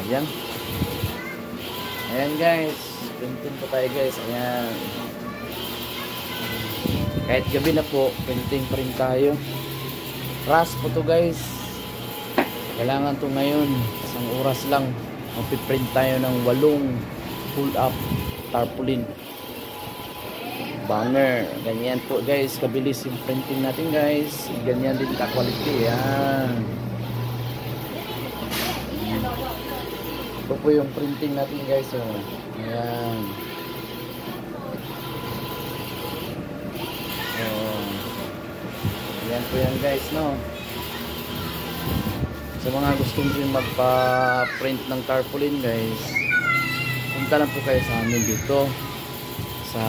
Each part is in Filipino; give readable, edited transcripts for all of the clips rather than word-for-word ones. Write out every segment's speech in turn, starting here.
Ayan. Ayan guys. Printin po tayo guys. Ayan. Kahit gabi na po, printing pa rin tayo. Rush po to guys. Kailangan to ngayon. Isang oras lang. Magpiprint tayo ng 8 pull up tarpaulin. Banner. Ganyan po guys. Kabilis yung printing natin guys. Ganyan din ka-quality. Ayan. Ito po yung printing natin guys. Oh. Ayan. Oh. Ayan po yan guys, no. Sa mga gustong din magpa-print ng tarpaulin guys, punta lang po kayo sa amin dito sa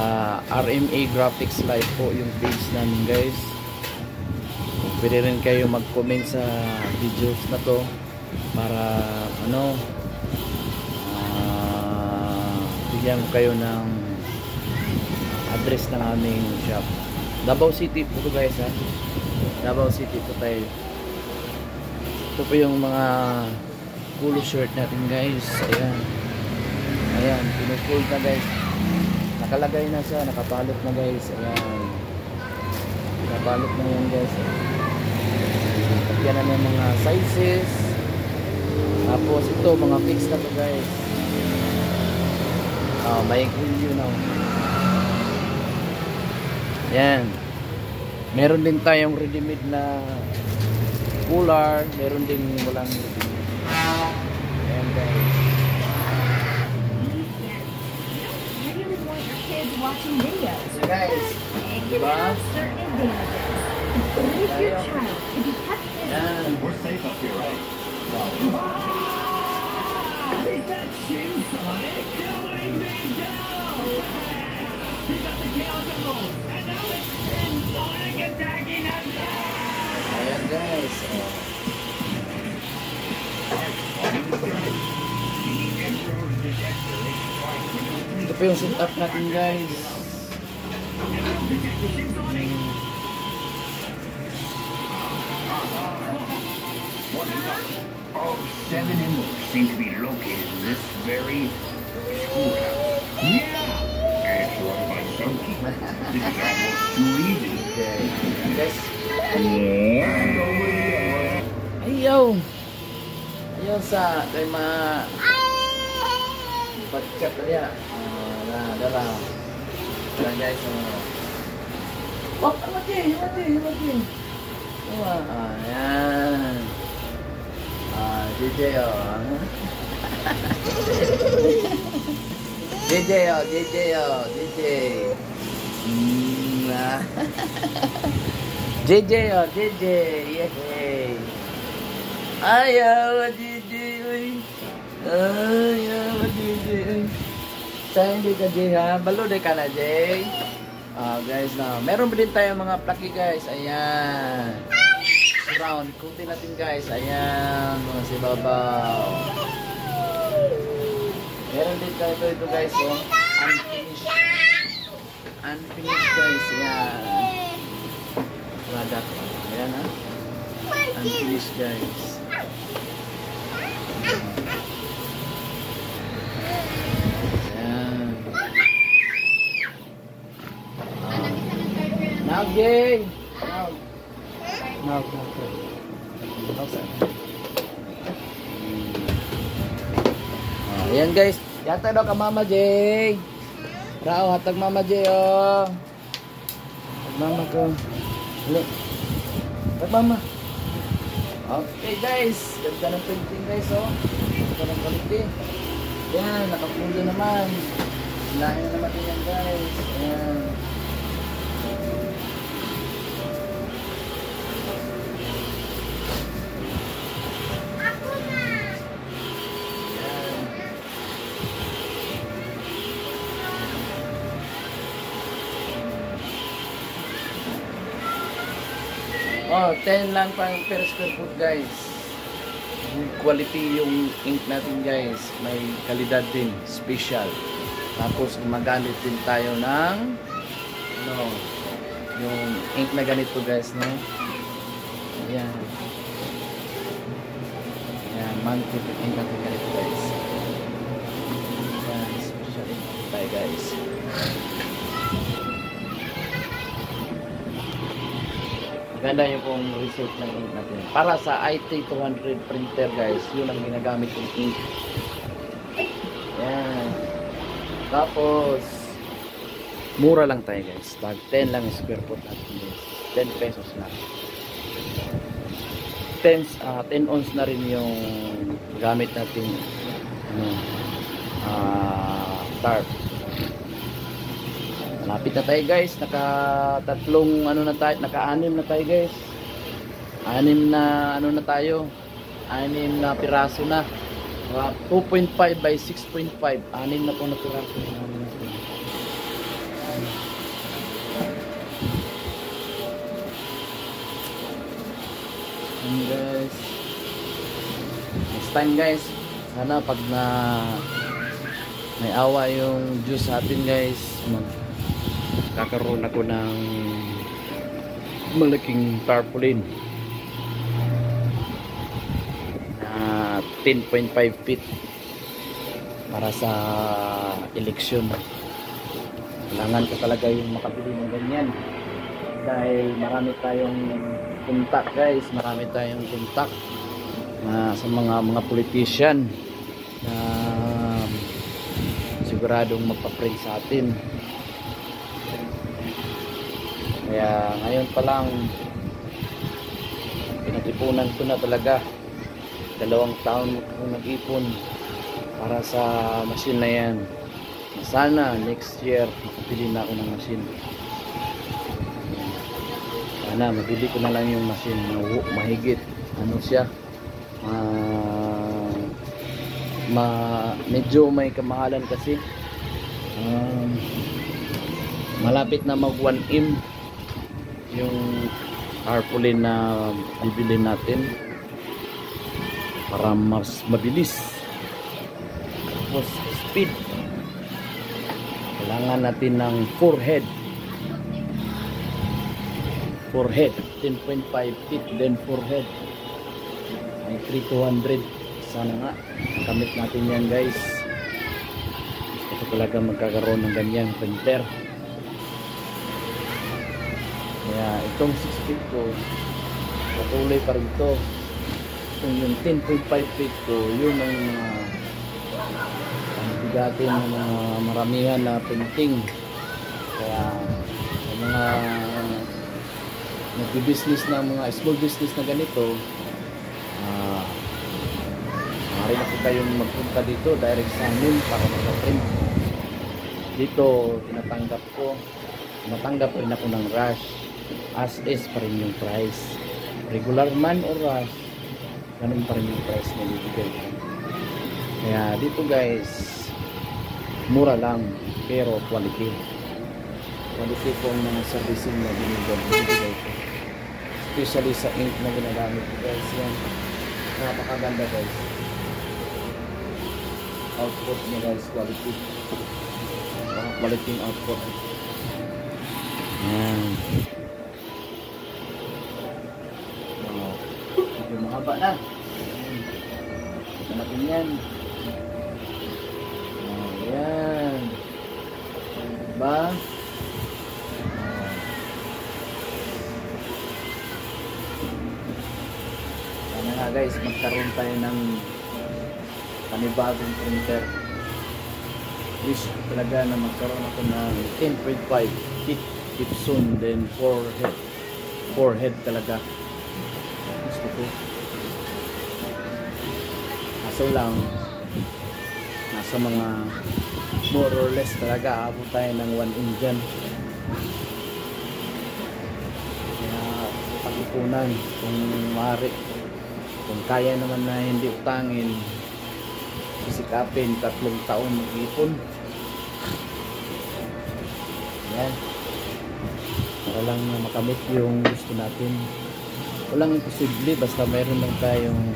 RMA Graphics Live po yung page namin guys. Pwede rin kayo mag-comment sa videos na to para ano, bigyan ko kayo ng address ng aming shop. Davao City po to guys, ha. Davao City po tayo. Ito po yung mga polo shirt natin guys. Ayan. Ayan, pinupull na guys. Nakalagay na siya, nakabalot na guys. Ayan. Nakabalot na yan guys. Yan na yung mga sizes. Tapos ito, mga fix na to guys. May grill now. Yan. Meron din tayong ready-made na cooler. Meron din walang ready-made. Ayan guys. Watching videos. So guys, diba? Certain advantages. If your child to be kept in. Yan. We're safe up here, right? Is that Shin Sonic killing me down? He got the chaos emerald, and now it's Shin Sonic attacking us. Ayan guys. Ito po yung setup natin guys. All 7 emeralds seem to be located in this very schoolhouse. Yeah! As run by some people, this is almost too easy. Okay. Guys. Yeah! Ayaw. Ayaw sa kay ma pagkat niya. Dala. Dala guys. Oh, mati. Ayan. DJ oh. DJ. JJ. Yay. Ayaw, DJ. Ayaw, DJ. Sayang di ka, Jay, ha? Balo di ka na, Jay. Guys, na. Meron din tayo mga plaki, guys. Ayan. Round. Kunti natin, guys. Ayan. Mga sibabaw. Meron din tayo ito, guys. Oh. Unfinished, guys. Ayan. Product. Ayan, ha? Unfinished, guys. Ayan. Now, Jay! Now, ayan, guys. Yata daw ka, Mama Jay. Rao, hatag Mama Jay, oh. Hatag Mama ko. Hali. Hatag Mama. Okay, guys. Ganda ng printing, guys, oh. Ganda ng quality. Ayan, nakapulo naman. Lahin na naman din yan, guys. Ayan. Oh, 10 lang per square foot, guys. Good quality yung ink natin, guys. May kalidad din, special. Tapos gumagamit din tayo ng yung ink na ganito, guys, no? Ayan. Ayan, man ink natin ganito, guys. guys. Ganda yung pong result ng ink natin. Para sa IT200 printer guys, yun ang ginagamit yung ink. Yan. Tapos, mura lang tayo guys. Tag 10 lang square foot natin guys. 10 pesos lang. 10 ounce na rin yung gamit natin tarp. Malapit na tayo guys, naka-tatlong na tayo, naka-anim na tayo guys. 6 na na tayo. 6 na piraso na. 2.5 by 6.5. 6 na po na piraso. And guys, next time guys, sana pag may awa yung Diyos sa atin guys, magkakaroon ako ng malaking tarpaulin na 10.5 feet para sa eleksyon. Kailangan ko talaga yung makabili ng ganyan dahil marami tayong kontak guys, marami tayong kontak sa mga politician na siguradong magpa-print sa atin. Kaya ngayon pa lang pinag-ipunan ko na talaga. 2 taon ko nag-ipon para sa machine na yan. Sana next year makabili na ako ng machine. Sana mabili ko na lang yung machine na mahigit siya, medyo may kamahalan kasi. Malapit na mag 1M yung tarpaulin na bibili natin para mas mabilis. Tapos speed, kailangan natin ng 4 head 10.5 feet, then 4 head ay 3,200. Sana nga makamit natin yan guys. Gusto ko talaga magkakaroon ng ganyan printer. Kaya itong 6 feet ko patuloy pa rin ito. Yung 10.5 feet ko, yun ang bigatin ng mga maramihan na printing. Kaya sa mga nagbi-business na mga small business na ganito, maaari na po kayong magpunta dito direct sa amin para mag-print. Dito tinatanggap rin ako ng rush, as is pa rin yung price, regular man o rush, ganun pa rin yung price na bibigay. Kaya dito guys, mura lang pero quality po ang mga servicing na binibigay ko, especially sa ink na ginagamit ko guys. Yan, napakaganda guys, output niya guys, quality yung output. Yan, medyo mahaba na. Ito natin yan. Yan, diba? Sana nga guys, magkaroon tayo ng panibagong printer. Wish ko talaga na magkaroon ako ng 10.5 feet Epson, then 4 head talaga. Gusto ko. Kaso lang, nasa mga more or less talaga aabot tayo ng 1 Indian. Kaya pag-ipunan kung maaari, kung kaya naman na hindi utangin, isikapin 3 taon mag-ipon. Yan, para lang makamit yung gusto natin. Walang imposible basta mayroon lang tayong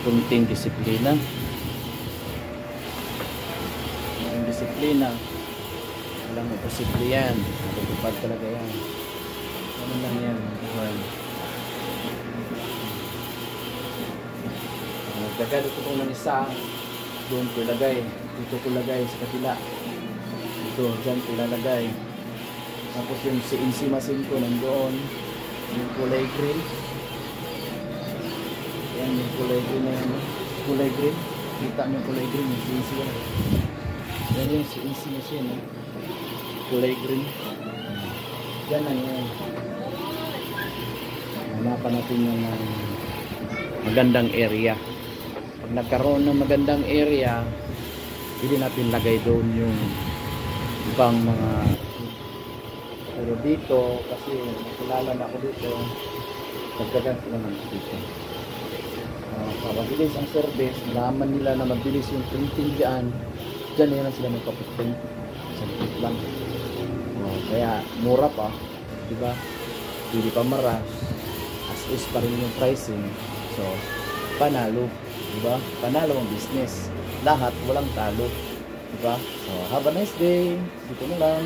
kunting disiplina. Yung disiplina, walang imposible yan, matutupad talaga yan. Ano lang yan, gagado ko ng isa, doon ko lagay, dito ko lagay sa kabila. Ito, dyan ilalagay. Tapos yung CNC machine ko nandoon. Yung kulay green. Yan yung kulay green na yan. Kulay green. Kita nyo kulay green. Yung CNC yan. Yan yung CNC machine. Kulay green. Yan na yan. Hanapan natin yung magandang area. Pag nagkaroon ng magandang area, hindi natin lagay doon yung ibang mga, pero dito kasi nakilala na ako dito, nagdagan sila ng dito. Mabilis ang service, malaman nila na mabilis yung printing dyan na sila magpaprint sa likit lang. Kaya mura pa, diba? Hindi pa maras, as is pa rin yung pricing, so panalo, diba? Panalo ang business, lahat walang talo, diba? So have a nice day, dito na lang.